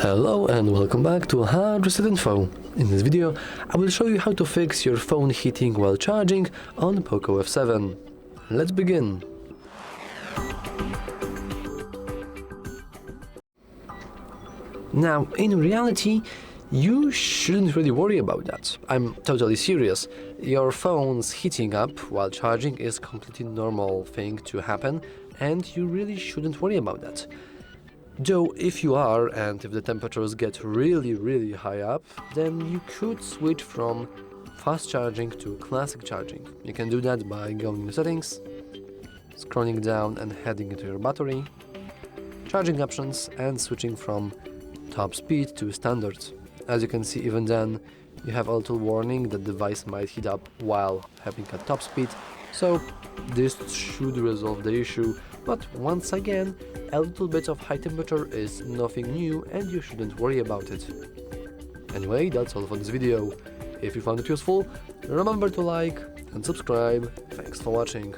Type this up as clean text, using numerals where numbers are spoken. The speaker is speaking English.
Hello and welcome back to HardReset.info. In this video, I will show you how to fix your phone heating while charging on POCO F7. Let's begin. Now, in reality, you shouldn't really worry about that. I'm totally serious. Your phone's heating up while charging is a completely normal thing to happen, and you really shouldn't worry about that. Though if you are, and if the temperatures get really high up, then you could switch from fast charging to classic charging. You can do that by going to settings, scrolling down and heading into your battery, charging options, and switching from top speed to standard. As you can see, even then you have a little warning that the device might heat up while having a top speed, so this should resolve the issue. But once again, a little bit of high temperature is nothing new and you shouldn't worry about it. Anyway, that's all for this video. If you found it useful, remember to like and subscribe. Thanks for watching.